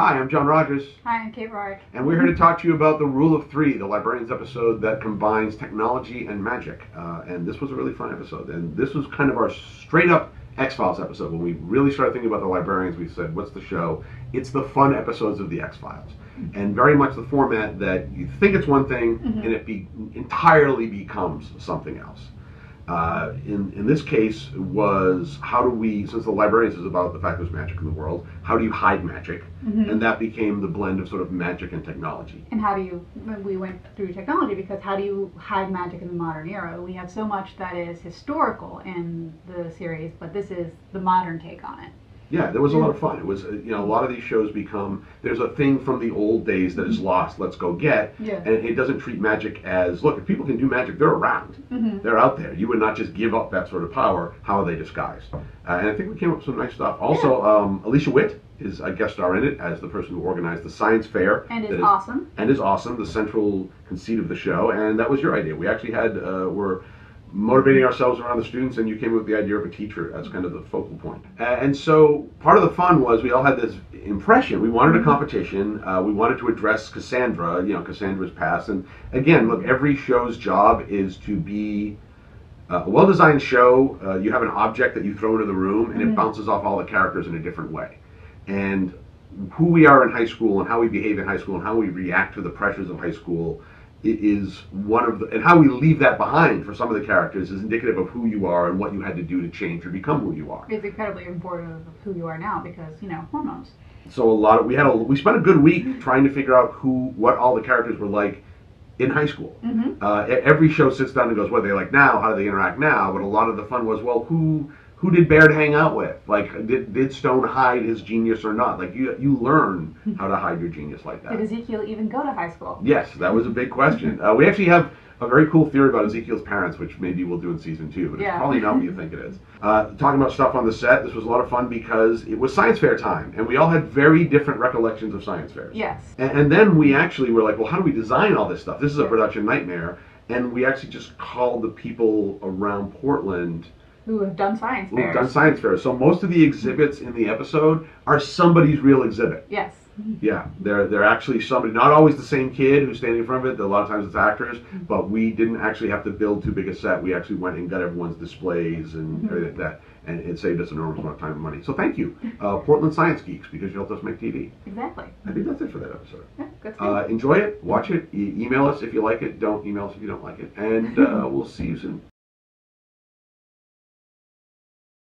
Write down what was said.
Hi, I'm John Rogers, Hi, I'm Kate Rourke. and we're here to talk to you about the Rule of Three, the Librarians episode that combines technology and magic. And this was a really fun episode. And this was kind of our straight up X-Files episode. When we really started thinking about the Librarians, we said, what's the show? It's the fun episodes of the X-Files. And very much the format that you think it's one thing, and it entirely becomes something else. In this case was how do we, since the Librarians is about the fact there's magic in the world, how do you hide magic? And that became the blend of sort of magic and technology. And how do you, we went through technology because how do you hide magic in the modern era? We have so much that is historical in the series, but this is the modern take on it. Yeah, there was a lot of fun. It was, a lot of these shows become, there's a thing from the old days that is lost, let's go get. Yeah. And it doesn't treat magic as, look, if people can do magic, they're around. They're out there. You would not just give up that sort of power. How are they disguised? And I think we came up with some nice stuff. Also, Alicia Witt is a guest star in it as the person who organized the science fair. And is awesome. And is awesome, the central conceit of the show. And that was your idea. We actually had, we're motivating ourselves around the students, and you came up with the idea of a teacher as kind of the focal point. And so part of the fun was we all had this impression. We wanted a competition. We wanted to address Cassandra, Cassandra's past. And again, look, every show's job is to be a well-designed show. You have an object that you throw into the room, and it bounces off all the characters in a different way. And who we are in high school and how we behave in high school and how we react to the pressures of high school is one of the, and how we leave that behind for some of the characters is indicative of who you are and what you had to do to change or become who you are. It's incredibly important of who you are now because, hormones. So we spent a good week trying to figure out what all the characters were like in high school. Every show sits down and goes, what are they like now? How do they interact now? But a lot of the fun was, well, who did Baird hang out with? Like, did Stone hide his genius or not? Like, you learn how to hide your genius like that. Did Ezekiel even go to high school? Yes, that was a big question. We actually have a very cool theory about Ezekiel's parents, which maybe we'll do in season 2, but it's probably not what you think it is. Talking about stuff on the set, this was a lot of fun because it was science fair time, and we all had very different recollections of science fairs. Yes. And then we actually were like, well, how do we design all this stuff? This is a production nightmare. And we actually just called the people around Portland who have done science fairs. So most of the exhibits in the episode are somebody's real exhibit. Yes. Yeah, they're actually somebody, not always the same kid who's standing in front of it. A lot of times it's actors, but we didn't actually have to build too big a set. We actually went and got everyone's displays and everything like that, and it saved us an enormous amount of time and money. So thank you, Portland Science Geeks, because you helped us make TV. Exactly. I think that's it for that episode. Yeah, good. Enjoy it, watch it, email us if you like it. Don't email us if you don't like it, and we'll see you soon.